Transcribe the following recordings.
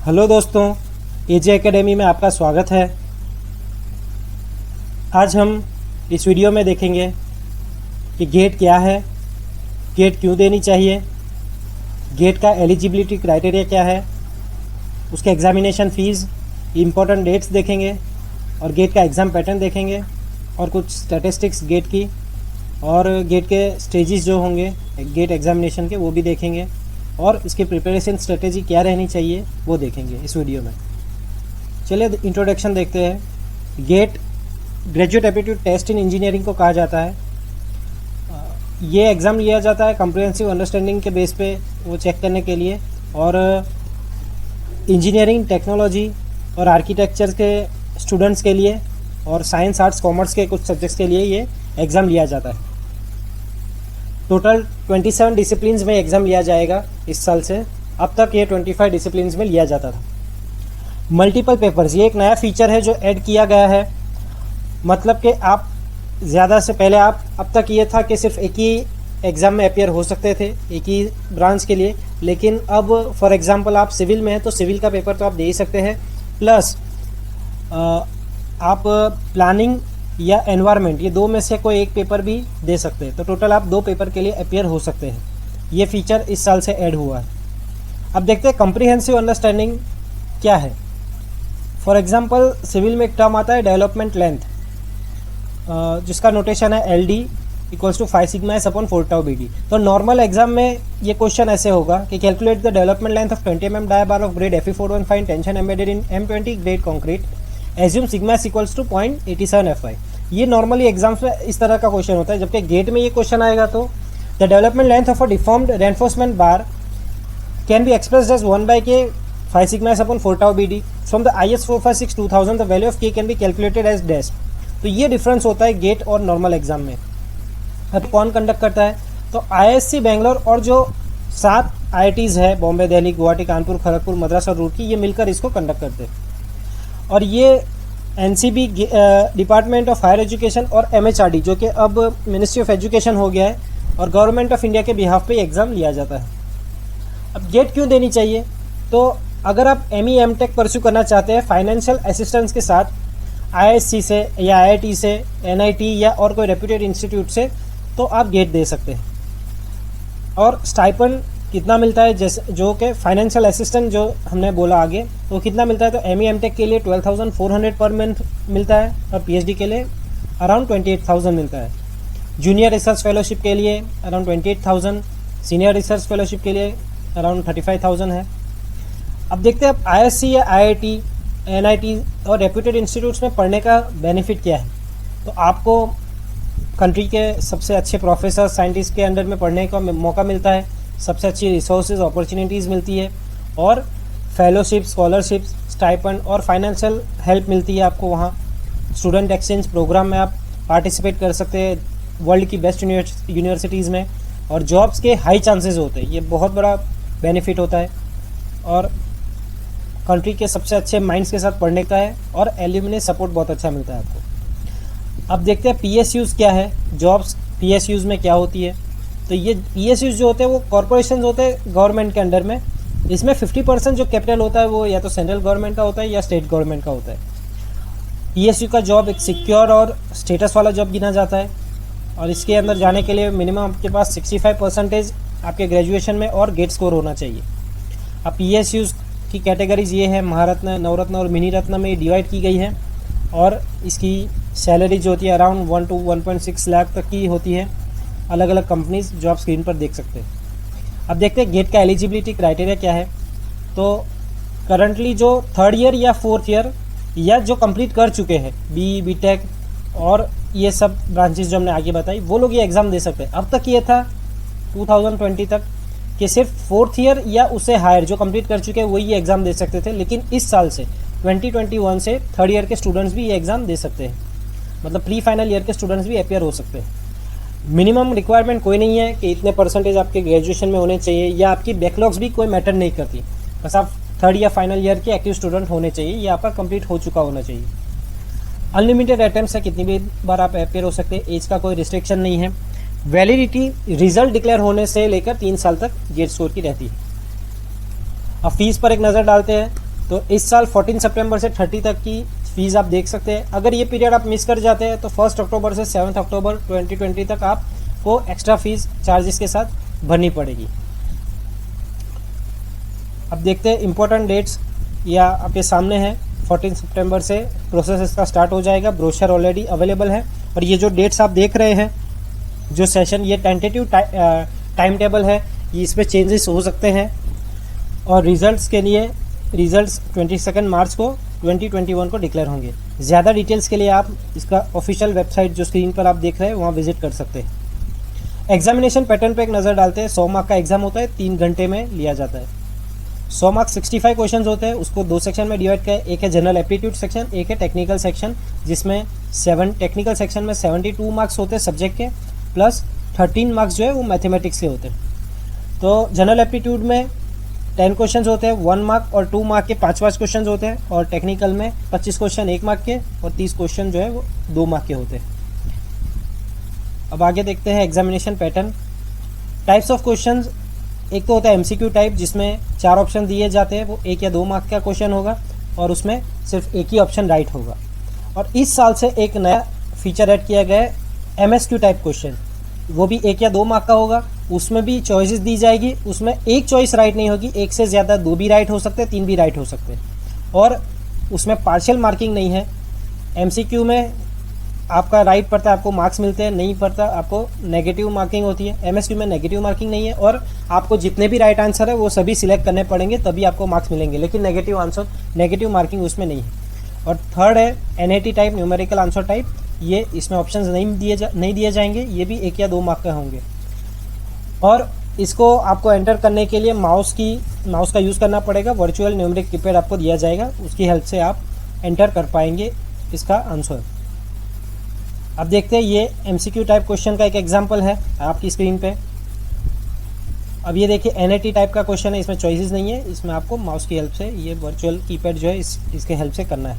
Hello दोस्तों, एजे academy में आपका स्वागत है। आज हम इस वीडियो में देखेंगे कि गेट क्या है, गेट क्यों देनी चाहिए, गेट का एलिजिबिलिटी क्राइटेरिया क्या है, उसके एग्ज़ामिनेशन फ़ीस, इम्पोर्टेंट डेट्स देखेंगे और गेट का एग्ज़ाम पैटर्न देखेंगे और कुछ स्टैटिस्टिक्स गेट की और गेट के स्टेजेस जो होंगे गेट एग्ज़ामिनेशन के वो भी देखेंगे और इसकी प्रिपरेशन स्ट्रेटेजी क्या रहनी चाहिए वो देखेंगे इस वीडियो में। चलिए इंट्रोडक्शन देखते हैं। GATE graduate aptitude test in engineering को कहा जाता है। ये एग्ज़ाम लिया जाता है कम्प्रिहेंसिव अंडरस्टैंडिंग के बेस पे वो चेक करने के लिए और इंजीनियरिंग, टेक्नोलॉजी और आर्किटेक्चर के स्टूडेंट्स के लिए और साइंस, आर्ट्स, कॉमर्स के कुछ सब्जेक्ट्स के लिए ये एग्ज़ाम लिया जाता है। टोटल 27 डिसिप्लिन्स में एग्ज़ाम लिया जाएगा इस साल से। अब तक ये 25 डिसिप्लिन्स में लिया जाता था। मल्टीपल पेपर्स, ये एक नया फीचर है जो ऐड किया गया है। मतलब कि आप ज़्यादा से पहले अब तक ये था कि सिर्फ एक ही एग्ज़ाम में अपियर हो सकते थे एक ही ब्रांच के लिए, लेकिन अब फॉर एग्ज़ाम्पल आप सिविल में हैं तो सिविल का पेपर तो आप दे ही सकते हैं, प्लस आप प्लानिंग या एनवायरनमेंट, ये दो में से कोई एक पेपर भी दे सकते हैं। तो टोटल आप 2 पेपर के लिए अपियर हो सकते हैं। ये फीचर इस साल से ऐड हुआ है। अब देखते हैं कम्प्रिहेंसिव अंडरस्टैंडिंग क्या है। फॉर एग्जांपल सिविल में एक टर्म आता है डेवलपमेंट लेंथ, जिसका नोटेशन है LD = 5 sigma S upon 4 tau BD। तो नॉर्मल एग्जाम में ये क्वेश्चन ऐसे होगा कि calculate the development length of 20 mm dia bar of grade Fe415 tension embedded in M20 grade concrete, assume sigma S = 0.87 FI। ये normally exams में इस तरह का क्वेश्चन होता है। जबकि गेट में ये क्वेश्चन आएगा तो the development length of a deformed reinforcement bar can be expressed as 1/k 5 sigma S upon 4 tau BD from the IS 456-2000 the value of K can be calculated as dash. तो ये difference होता है gate और normal exam में। अब कौन conduct करता है तो IISc बेंगलोर और जो 7 IITs है बॉम्बे, दिल्ली, गुवाहाटी, कानपुर, खड़गपुर, मद्रास और रुड़की, ये मिलकर इसको कंडक्ट करते हैं। और ये NCB department of higher education और MHRD जो कि अब मिनिस्ट्री ऑफ एजुकेशन हो गया है और गवर्नमेंट ऑफ इंडिया के बिहाफ पे एग्ज़ाम लिया जाता है। अब गेट क्यों देनी चाहिए तो अगर आप ME MTech परस्यू करना चाहते हैं फाइनेंशियल असिस्टेंस के साथ IISc से या IIT से, NIT या और कोई रेप्यूटेड इंस्टीट्यूट से, तो आप गेट दे सकते हैं। और स्टाइपेंड कितना मिलता है, जैसे जो कि फाइनेंशियल असिस्टेंट जो हमने बोला आगे, तो कितना मिलता है तो ME MTech के लिए 12,400 पर मंथ मिलता है और PhD के लिए अराउंड 28,000 मिलता है। जूनियर रिसर्च फेलोशिप के लिए अराउंड 28,000, सीनियर रिसर्च फेलोशिप के लिए अराउंड 35,000 है। अब देखते हैं अब IISc या IIT, NIT और रेप्यूटेड इंस्टीट्यूट्स में पढ़ने का बेनिफिट क्या है। तो आपको कंट्री के सबसे अच्छे प्रोफेसर, साइंटिस्ट के अंडर में पढ़ने का मौका मिलता है, सबसे अच्छी रिसोर्सेज, अपॉर्चुनिटीज़ मिलती है और फेलोशिप, स्कॉलरशिप्स, स्टाइपेंड और फाइनेंशियल हेल्प मिलती है आपको। वहाँ स्टूडेंट एक्सचेंज प्रोग्राम में आप पार्टिसिपेट कर सकते हैं वर्ल्ड की बेस्ट यूनिवर्सिटीज़ में, और जॉब्स के हाई चांसेस होते हैं। ये बहुत बड़ा बेनिफिट होता है और कंट्री के सबसे अच्छे माइंड्स के साथ पढ़ने का है और एल्यूमिनी सपोर्ट बहुत अच्छा मिलता है आपको। अब देखते हैं PSUs क्या है, जॉब्स PSUs में क्या होती है। तो ये PSUs जो होते हैं वो कॉरपोरेशन होते हैं गवर्नमेंट के अंडर में। इसमें 50% जो कैपिटल होता है वो या तो सेंट्रल गवर्नमेंट का होता है या स्टेट गवर्नमेंट का होता है। PSU का जॉब एक सिक्योर और स्टेटस वाला जॉब गिना जाता है और इसके अंदर जाने के लिए मिनिमम आपके पास 65% आपके ग्रेजुएशन में और गेट स्कोर होना चाहिए। अब PSUs की कैटेगरीज ये है, महारत्न, नवरत्न और मिनी रत्न में डिवाइड की गई है और इसकी सैलरी जो होती है अराउंड 1 to 1.6 लाख तक की होती है। अलग अलग कंपनीज जो आप स्क्रीन पर देख सकते हैं। अब देखते हैं गेट का एलिजिबिलिटी क्राइटेरिया क्या है। तो करंटली जो 3rd ईयर या 4th ईयर या जो कंप्लीट कर चुके हैं BE, BTech और ये सब ब्रांचेस जो हमने आगे बताई, वो लोग ये एग्ज़ाम दे सकते हैं। अब तक ये था 2020 तक कि सिर्फ 4th ईयर या उससे हायर जो कंप्लीट कर चुके हैं वही ये एग्ज़ाम दे सकते थे, लेकिन इस साल से 2021 से 3rd ईयर के स्टूडेंट्स भी ये एग्ज़ाम दे सकते हैं। मतलब प्री फाइनल ईयर के स्टूडेंट्स भी अपियर हो सकते हैं। मिनिमम रिक्वायरमेंट कोई नहीं है कि इतने परसेंटेज आपके ग्रेजुएशन में होने चाहिए या आपकी बैकलॉग्स भी कोई मैटर नहीं करती। बस आप 3rd या फाइनल ईयर के एक्टिव स्टूडेंट होने चाहिए या आपका कंप्लीट हो चुका होना चाहिए। अनलिमिटेड अटेम्प्ट्स है, कितनी भी बार आप अपियर हो सकते हैं, एज का कोई रिस्ट्रिक्शन नहीं है। वैलिडिटी रिजल्ट डिक्लेयर होने से लेकर 3 साल तक गेट स्कोर की रहती है। अब फीस पर एक नज़र डालते हैं। तो इस साल 14 सितंबर से 30 तक की फ़ीस आप देख सकते हैं। अगर ये पीरियड आप मिस कर जाते हैं तो 1 अक्टूबर से 7 अक्टूबर 2020 तक आपको एक्स्ट्रा फीस चार्जेस के साथ भरनी पड़ेगी। अब देखते हैं इम्पोर्टेंट डेट्स, या आपके सामने है। 14 सितंबर से प्रोसेस इसका स्टार्ट हो जाएगा। ब्रोशर ऑलरेडी अवेलेबल है, और ये जो डेट्स आप देख रहे हैं, जो सेशन, ये टेंटेटिव टाइम टेबल है, ये इसमें चेंजेस हो सकते हैं। और रिज़ल्ट्स के लिए रिज़ल्ट्स 22 मार्च को 2021 को डिक्लेयर होंगे। ज़्यादा डिटेल्स के लिए आप इसका ऑफिशियल वेबसाइट जो स्क्रीन पर आप देख रहे हैं वहाँ विजिट कर सकते हैं। एग्जामिनेशन पैटर्न पे एक नज़र डालते हैं। 100 मार्क का एग्जाम होता है, 3 घंटे में लिया जाता है। 100 मार्क 65 क्वेश्चन होते हैं, उसको 2 सेक्शन में डिवाइड किया। एक है जनरल एप्टीट्यूड सेक्शन, एक है टेक्निकल सेक्शन, जिसमें टेक्निकल सेक्शन में 72 मार्क्स होते हैं सब्जेक्ट के, प्लस 13 मार्क्स जो है वो मैथमेटिक्स के होते हैं। तो जनरल एप्टीट्यूड में 10 क्वेश्चन होते हैं 1 मार्क, और 2 मार्क के 5 क्वेश्चन होते हैं। और टेक्निकल में 25 क्वेश्चन 1 मार्क के, और 30 क्वेश्चन जो है वो 2 मार्क के होते हैं। अब आगे देखते हैं examination pattern. Types of question, एक तो होता है एमसीक्यू टाइप, जिसमें 4 ऑप्शन दिए जाते हैं, वो 1 या 2 मार्क का क्वेश्चन होगा, और उसमें सिर्फ एक ही ऑप्शन राइट होगा। और इस साल से एक नया फीचर ऐड किया गया है, एमएसक्यू टाइप क्वेश्चन, वो भी 1 या 2 मार्क का होगा। उसमें भी चॉइसेस दी जाएगी, उसमें एक चॉइस राइट नहीं होगी, एक से ज़्यादा 2 भी राइट हो सकते हैं, 3 भी राइट हो सकते हैं। और उसमें पार्शियल मार्किंग नहीं है। एमसीक्यू में आपका राइट पड़ता है, आपको मार्क्स मिलते हैं, नहीं पड़ता आपको नेगेटिव मार्किंग होती है। एमएसक्यू में नेगेटिव मार्किंग नहीं है, और आपको जितने भी राइट आंसर है वो सभी सिलेक्ट करने पड़ेंगे, तभी आपको मार्क्स मिलेंगे, लेकिन नेगेटिव मार्किंग उसमें नहीं है। और थर्ड है NAT type, numerical answer type, ये इसमें ऑप्शंस नहीं दिए जाएंगे, ये भी 1 या 2 मार्क का होंगे। और इसको आपको एंटर करने के लिए माउस का यूज़ करना पड़ेगा। वर्चुअल न्यूमेरिक कीपैड आपको दिया जाएगा, उसकी हेल्प से आप एंटर कर पाएंगे इसका आंसर। अब देखते हैं, ये एमसीक्यू टाइप क्वेश्चन का एक एग्जांपल है आपकी स्क्रीन पे। अब ये देखिए एनएटी टाइप का क्वेश्चन है, इसमें चॉइसेस नहीं है, इसमें आपको माउस की हेल्प से, ये वर्चुअल कीपैड जो है इसके हेल्प से करना है।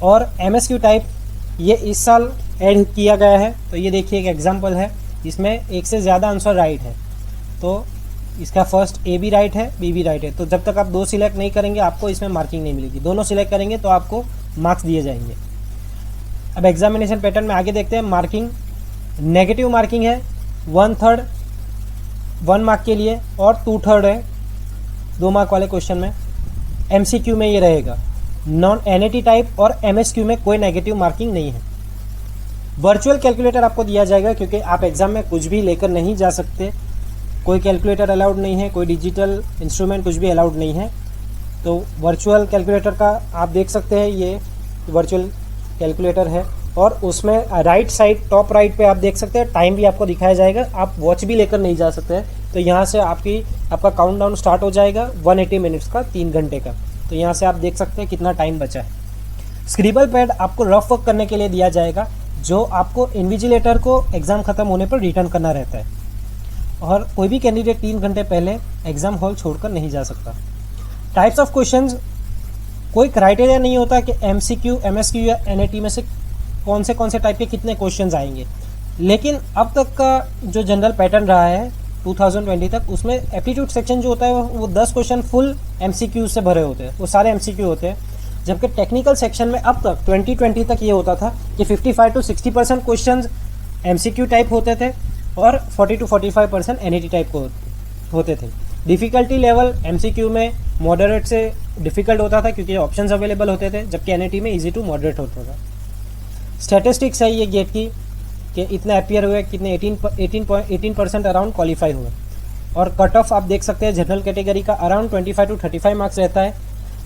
और एमएसक्यू टाइप ये इस साल ऐड किया गया है। तो ये देखिए एक एग्जांपल है, इसमें 1 से ज़्यादा आंसर राइट है, तो इसका फर्स्ट ए भी राइट है, बी भी राइट है। तो जब तक आप 2 सिलेक्ट नहीं करेंगे आपको इसमें मार्किंग नहीं मिलेगी, दोनों सिलेक्ट करेंगे तो आपको मार्क्स दिए जाएंगे। अब एग्जामिनेशन पैटर्न में आगे देखते हैं। मार्किंग, नेगेटिव मार्किंग है 1/3 1 मार्क के लिए, और 2/3 है 2 मार्क वाले क्वेश्चन में। एमसीक्यू में ये रहेगा। नॉन एनएटी टाइप और एमएसक्यू में कोई नेगेटिव मार्किंग नहीं है। वर्चुअल कैलकुलेटर आपको दिया जाएगा, क्योंकि आप एग्जाम में कुछ भी लेकर नहीं जा सकते, कोई कैलकुलेटर अलाउड नहीं है, कोई डिजिटल इंस्ट्रूमेंट कुछ भी अलाउड नहीं है। तो वर्चुअल कैलकुलेटर का आप देख सकते हैं, ये वर्चुअल कैलकुलेटर है, और उसमें राइट साइड टॉप राइट पे आप देख सकते हैं टाइम भी आपको दिखाया जाएगा। आप वॉच भी लेकर नहीं जा सकते हैं, तो यहाँ से आपका काउंटडाउन स्टार्ट हो जाएगा 180 मिनट्स का, 3 घंटे का। तो यहाँ से आप देख सकते हैं कितना टाइम बचा है। स्क्रिबल पैड आपको रफ वर्क करने के लिए दिया जाएगा, जो आपको इन्विजिलेटर को एग्ज़ाम ख़त्म होने पर रिटर्न करना रहता है, और कोई भी कैंडिडेट 3 घंटे पहले एग्ज़ाम हॉल छोड़कर नहीं जा सकता। टाइप्स ऑफ क्वेश्चंस, कोई क्राइटेरिया नहीं होता कि एमसीक्यू, एमएसक्यू या एनएटी में से कौन से टाइप के कितने क्वेश्चंस आएंगे, लेकिन अब तक का जो जनरल पैटर्न रहा है 2020 तक, उसमें एप्टीट्यूड सेक्शन जो होता है वो 10 क्वेश्चन फुल एमसीक्यू से भरे होते हैं, वो सारे एमसीक्यू होते हैं। जबकि टेक्निकल सेक्शन में अब तक 2020 तक ये होता था कि 55 to 60% क्वेश्चन एमसीक्यू टाइप होते थे, और 40 to 45% एनईटी टाइप को होते थे। डिफ़िकल्टी लेवल एमसीक्यू में मॉडरेट से डिफ़िकल्ट होता था, क्योंकि ऑप्शंस अवेलेबल होते थे, जबकि एनईटी में इजी टू मॉडरेट होता था। स्टैटिस्टिक्स है ये गेट की, कि इतना अपियर हुए, कितने 18% अराउंड क्वालिफाई हुए। और कट ऑफ आप देख सकते हैं, जनरल कैटेगरी का अराउंड 25 to 35 मार्क्स रहता है,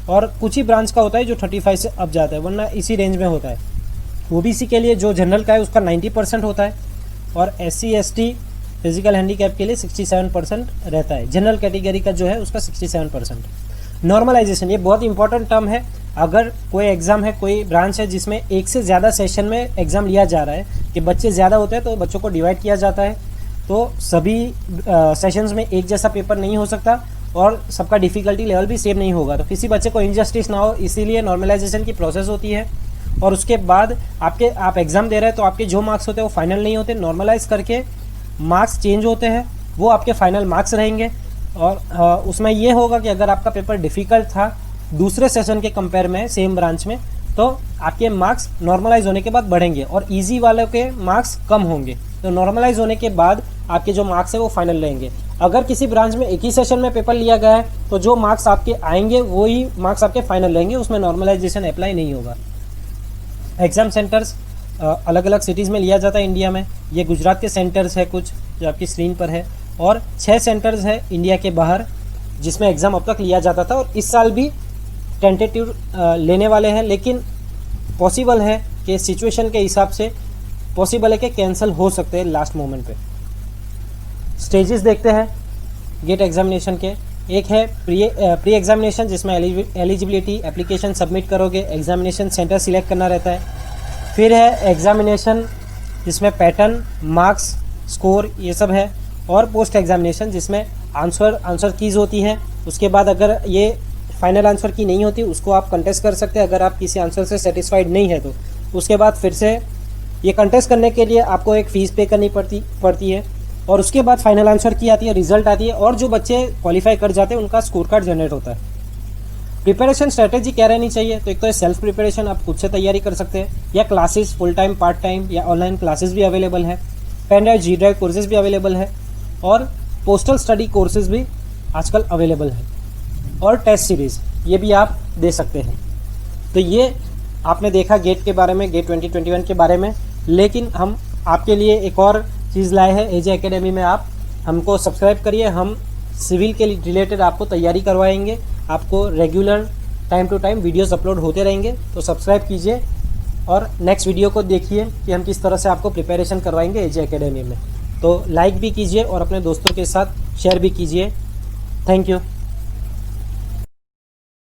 और कुछ ही ब्रांच का होता है जो 35 से अब जाता है, वरना इसी रेंज में होता है। ओबीसी के लिए जो जनरल का है उसका 90% होता है, और SC ST फिजिकल हैंडीकैप के लिए 67% रहता है। जनरल कैटेगरी का जो है उसका 67%। नॉर्मलाइजेशन, ये बहुत इंपॉर्टेंट टर्म है। अगर कोई एग्ज़ाम है, कोई ब्रांच है जिसमें 1 से ज़्यादा सेशन में एग्ज़ाम लिया जा रहा है, कि बच्चे ज़्यादा होते हैं तो बच्चों को डिवाइड किया जाता है, तो सभी सेशंस में एक जैसा पेपर नहीं हो सकता, और सबका डिफ़िकल्टी लेवल भी सेम नहीं होगा, तो किसी बच्चे को इनजस्टिस ना हो, इसीलिए नॉर्मलाइजेशन की प्रोसेस होती है। और उसके बाद आप एग्ज़ाम दे रहे हैं तो आपके जो मार्क्स होते हैं वो फाइनल नहीं होते, नॉर्मलाइज करके मार्क्स चेंज होते हैं, वो आपके फाइनल मार्क्स रहेंगे। और उसमें ये होगा कि अगर आपका पेपर डिफ़िकल्ट था, दूसरे सेशन के कंपेयर में सेम ब्रांच में, तो आपके मार्क्स नॉर्मलाइज होने के बाद बढ़ेंगे और इजी वालों के मार्क्स कम होंगे। तो नॉर्मलाइज होने के बाद आपके जो मार्क्स है वो फाइनल रहेंगे। अगर किसी ब्रांच में एक ही सेशन में पेपर लिया गया है तो जो मार्क्स आपके आएंगे वही मार्क्स आपके फाइनल रहेंगे, उसमें नॉर्मलाइजेशन अप्लाई नहीं होगा। एग्ज़ाम सेंटर्स अलग अलग सिटीज़ में लिया जाता है इंडिया में। ये गुजरात के सेंटर्स है कुछ जो आपकी स्क्रीन पर है, और 6 सेंटर्स है इंडिया के बाहर जिसमें एग्ज़ाम अब तक लिया जाता था, और इस साल भी टेंटेटिव लेने वाले हैं, लेकिन पॉसिबल है कि सिचुएशन के हिसाब से पॉसिबल है कि कैंसिल हो सकते हैं लास्ट मोमेंट पे। स्टेजेस देखते हैं गेट एग्जामिनेशन के। एक है प्री एग्जामिनेशन जिसमें एलिजिबिलिटी एप्लीकेशन सबमिट करोगे, एग्जामिनेशन सेंटर सिलेक्ट करना रहता है। फिर है एग्जामिनेशन जिसमें पैटर्न, मार्क्स, स्कोर ये सब है, और पोस्ट एग्जामिनेशन जिसमें आंसर कीज़ होती हैं। उसके बाद अगर ये फाइनल आंसर की नहीं होती उसको आप कंटेस्ट कर सकते हैं। अगर आप किसी आंसर से सेटिस्फाइड नहीं है तो उसके बाद फिर से ये कंटेस्ट करने के लिए आपको एक फ़ीस पे करनी पड़ती है, और उसके बाद फाइनल आंसर की आती है, रिजल्ट आती है, और जो बच्चे क्वालिफाई कर जाते हैं उनका स्कोर कार्ड जनरेट होता है। प्रिपरेशन स्ट्रेटेजी क्या रहनी चाहिए? तो एक तो सेल्फ प्रिपरेशन, आप खुद से तैयारी कर सकते हैं, या classes full time, part time या ऑनलाइन क्लासेस भी अवेलेबल है। Pen drive, G drive courses भी अवेलेबल है, और पोस्टल स्टडी कोर्सेज भी आजकल अवेलेबल है, और टेस्ट सीरीज़ ये भी आप दे सकते हैं। तो ये आपने देखा गेट के बारे में, गेट 2021 के बारे में। लेकिन हम आपके लिए एक और चीज़ लाए हैं एजे एकेडमी में। आप हमको सब्सक्राइब करिए, हम सिविल के रिलेटेड आपको तैयारी करवाएंगे, आपको regular time to time videos upload होते रहेंगे। तो सब्सक्राइब कीजिए और नेक्स्ट वीडियो को देखिए कि हम किस तरह से आपको प्रिपरेशन करवाएंगे एजे एकेडमी में। तो लाइक भी कीजिए और अपने दोस्तों के साथ शेयर भी कीजिए। Thank you.